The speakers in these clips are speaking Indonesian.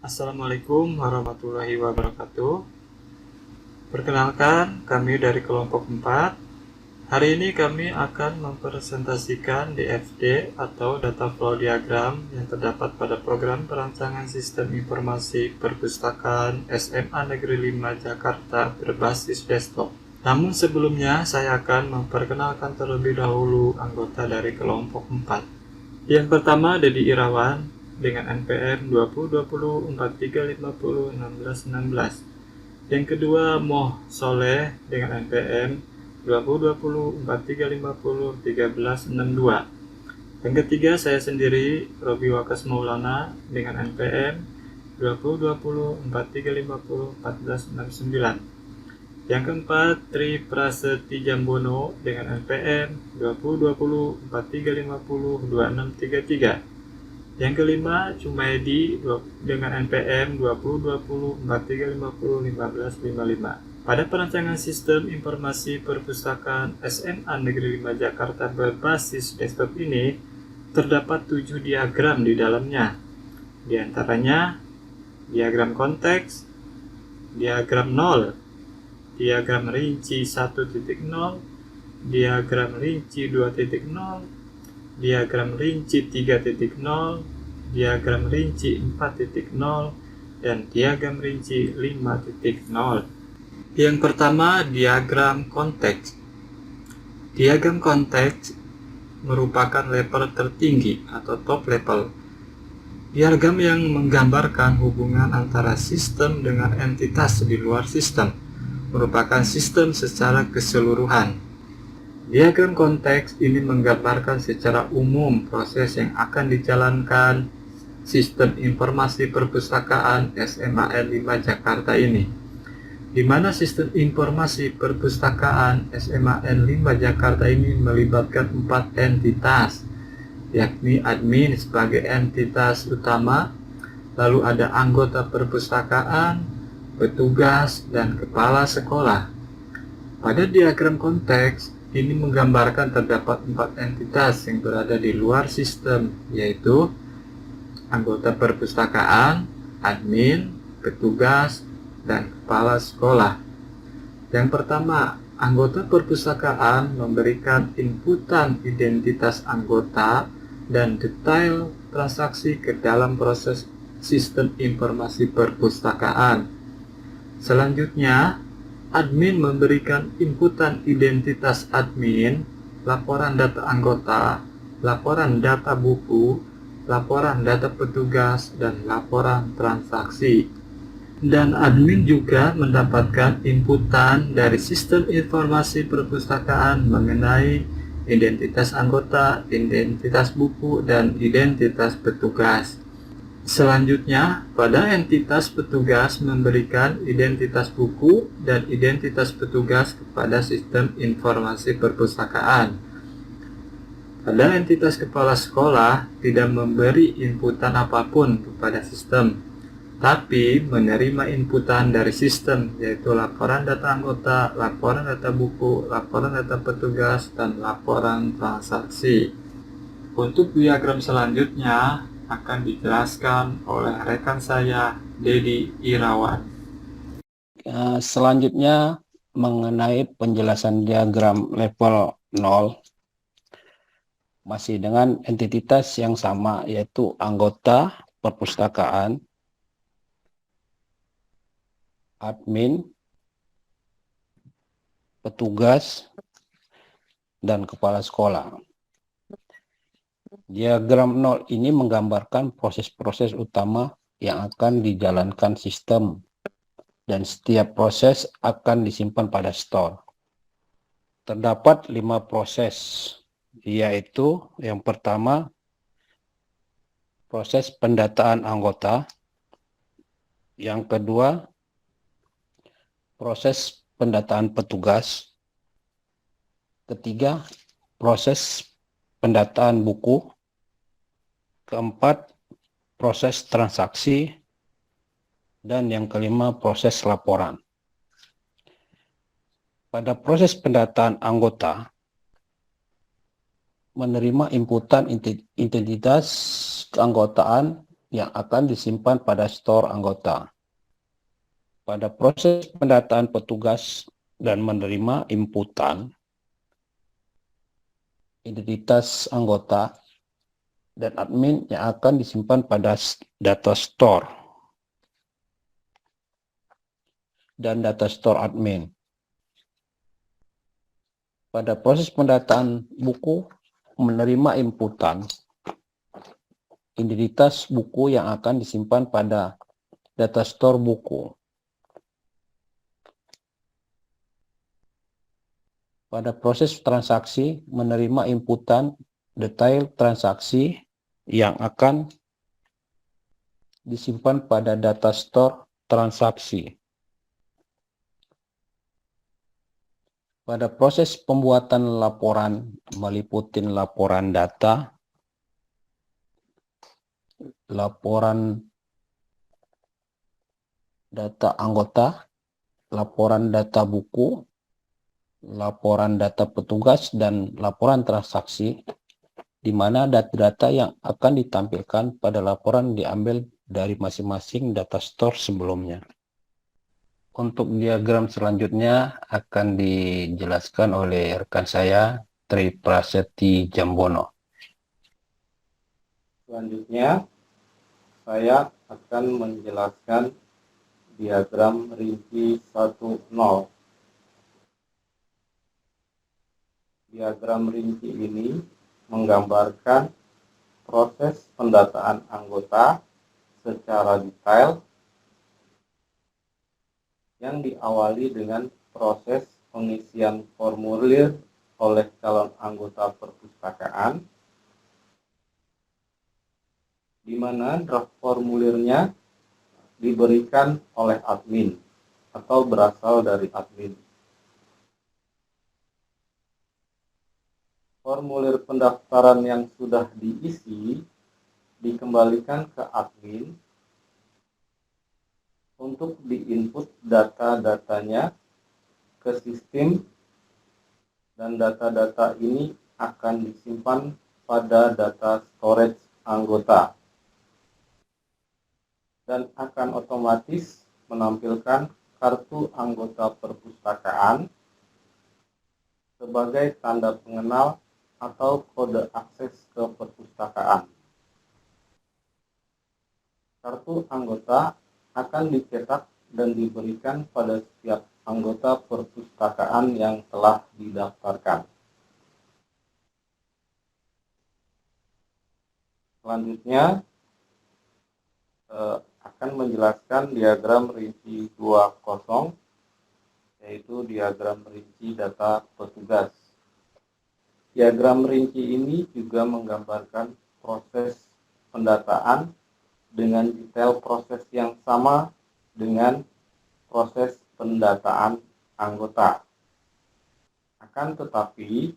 Assalamualaikum warahmatullahi wabarakatuh. Perkenalkan, kami dari kelompok 4. Hari ini kami akan mempresentasikan DFD atau Data Flow Diagram yang terdapat pada program perancangan sistem informasi perpustakaan SMA Negeri 5 Jakarta berbasis desktop. Namun sebelumnya, saya akan memperkenalkan terlebih dahulu anggota dari kelompok 4. Yang pertama, Dedi Irawan dengan NPM 202043501616. Yang kedua, Moh Soleh dengan NPM 202043501362. Yang ketiga, saya sendiri, Robi Wakas Maulana dengan NPM 202043501469. Yang keempat, Tri Prasetya Jambono dengan NPM 202043502633. Yang kelima, Cumaedi dengan NPM 202043501555. Pada perancangan sistem informasi perpustakaan SMA Negeri 5 Jakarta berbasis desktop ini, terdapat 7 diagram di dalamnya. Di antaranya, diagram konteks, diagram 0, diagram rinci 1.0, diagram rinci 2.0, diagram rinci 3.0, diagram rinci 4.0, dan diagram rinci 5.0. Yang pertama, diagram konteks. Diagram konteks merupakan level tertinggi atau top level. Diagram yang menggambarkan hubungan antara sistem dengan entitas di luar sistem, merupakan sistem secara keseluruhan. Diagram konteks ini menggambarkan secara umum proses yang akan dijalankan sistem informasi perpustakaan SMAN 5 Jakarta ini, di mana sistem informasi perpustakaan SMAN 5 Jakarta ini melibatkan 4 entitas, yakni admin sebagai entitas utama, lalu ada anggota perpustakaan, petugas, dan kepala sekolah. Pada diagram konteks, ini menggambarkan terdapat 4 entitas yang berada di luar sistem, yaitu anggota perpustakaan, admin, petugas, dan kepala sekolah. Yang pertama, anggota perpustakaan memberikan inputan identitas anggota dan detail transaksi ke dalam proses sistem informasi perpustakaan. Selanjutnya, admin memberikan inputan identitas admin, laporan data anggota, laporan data buku, laporan data petugas, dan laporan transaksi. Dan admin juga mendapatkan inputan dari sistem informasi perpustakaan mengenai identitas anggota, identitas buku, dan identitas petugas. Selanjutnya, pada entitas petugas memberikan identitas buku dan identitas petugas kepada sistem informasi perpustakaan. Pada entitas kepala sekolah tidak memberi inputan apapun kepada sistem, tapi menerima inputan dari sistem, yaitu laporan data anggota, laporan data buku, laporan data petugas, dan laporan transaksi. Untuk diagram selanjutnya akan dijelaskan oleh rekan saya, Dedi Irawan. Selanjutnya mengenai penjelasan diagram level 0, masih dengan entitas yang sama, yaitu anggota perpustakaan, admin, petugas, dan kepala sekolah. Diagram 0 ini menggambarkan proses-proses utama yang akan dijalankan sistem, dan setiap proses akan disimpan pada store. Terdapat 5 proses, yaitu yang pertama, proses pendataan anggota. Yang kedua, proses pendataan petugas. Ketiga, proses pendataan buku. Keempat, proses transaksi. Dan yang kelima, proses laporan. Pada proses pendataan anggota, menerima inputan identitas keanggotaan yang akan disimpan pada store anggota. Pada proses pendataan petugas dan menerima inputan, identitas anggota dan admin yang akan disimpan pada data store dan data store admin. Pada proses pendataan buku, menerima inputan, identitas buku yang akan disimpan pada data store buku. Pada proses transaksi, menerima inputan detail transaksi yang akan disimpan pada data store transaksi. Pada proses pembuatan laporan, meliputi laporan data, laporan data anggota, laporan data buku, laporan data petugas, dan laporan transaksi, di mana data-data yang akan ditampilkan pada laporan diambil dari masing-masing data store sebelumnya. Untuk diagram selanjutnya akan dijelaskan oleh rekan saya, Tri Prasetyi Jambono. Selanjutnya, saya akan menjelaskan diagram rinci 1.0. Diagram rinci ini menggambarkan proses pendataan anggota secara detail yang diawali dengan proses pengisian formulir oleh calon anggota perpustakaan, di mana draft formulirnya diberikan oleh admin atau berasal dari admin. Formulir pendaftaran yang sudah diisi dikembalikan ke admin untuk diinput data-datanya ke sistem, dan data-data ini akan disimpan pada data storage anggota dan akan otomatis menampilkan kartu anggota perpustakaan sebagai tanda pengenal atau kode akses ke perpustakaan. Kartu anggota akan dicetak dan diberikan pada setiap anggota perpustakaan yang telah didaftarkan. Selanjutnya akan menjelaskan diagram rinci 2.0, yaitu diagram rinci data petugas. Diagram rinci ini juga menggambarkan proses pendataan dengan detail proses yang sama dengan proses pendataan anggota. Akan tetapi,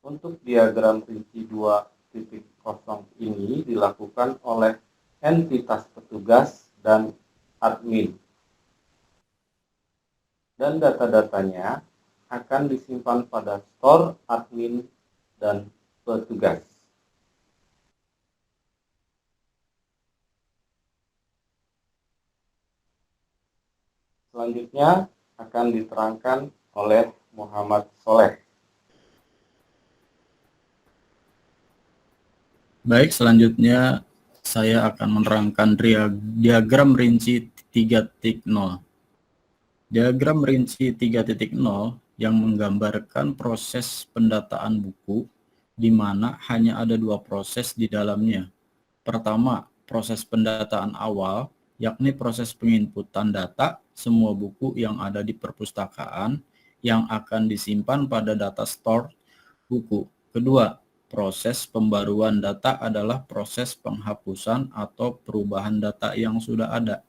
untuk diagram rinci 2.0 ini dilakukan oleh entitas petugas dan admin. Dan data-datanya akan disimpan pada store admin dan petugas. Selanjutnya akan diterangkan oleh Muhammad Soleh. Baik, selanjutnya saya akan menerangkan diagram rinci 3.0. Diagram rinci 3.0 yang menggambarkan proses pendataan buku, di mana hanya ada dua proses di dalamnya. Pertama, proses pendataan awal, yakni proses penginputan data semua buku yang ada di perpustakaan yang akan disimpan pada data store buku. Kedua, proses pembaruan data adalah proses penghapusan atau perubahan data yang sudah ada.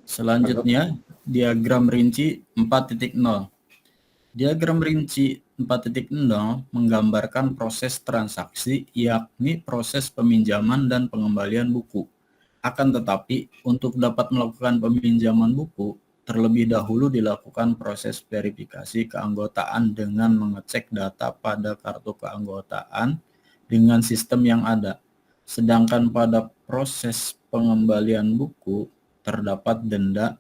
Selanjutnya, diagram rinci 4.0. Diagram rinci 4.0 menggambarkan proses transaksi, yakni proses peminjaman dan pengembalian buku. Akan tetapi, untuk dapat melakukan peminjaman buku, terlebih dahulu dilakukan proses verifikasi keanggotaan dengan mengecek data pada kartu keanggotaan dengan sistem yang ada. Sedangkan pada proses pengembalian buku terdapat denda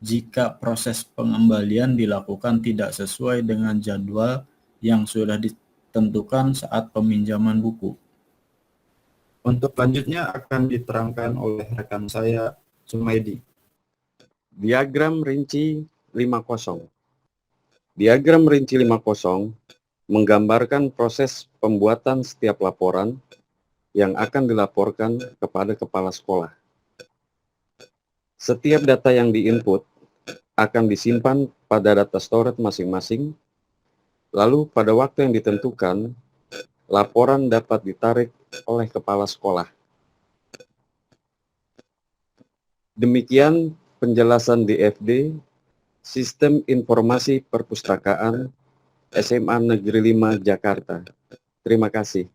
jika proses pengembalian dilakukan tidak sesuai dengan jadwal yang sudah ditentukan saat peminjaman buku. Untuk selanjutnya akan diterangkan oleh rekan saya, Sumaidi. Diagram rinci 50. Diagram rinci 50 menggambarkan proses pembuatan setiap laporan yang akan dilaporkan kepada kepala sekolah. Setiap data yang diinput akan disimpan pada data storage masing-masing, lalu pada waktu yang ditentukan, laporan dapat ditarik oleh kepala sekolah. Demikian penjelasan DFD, Sistem Informasi Perpustakaan, SMA Negeri 5 Jakarta. Terima kasih.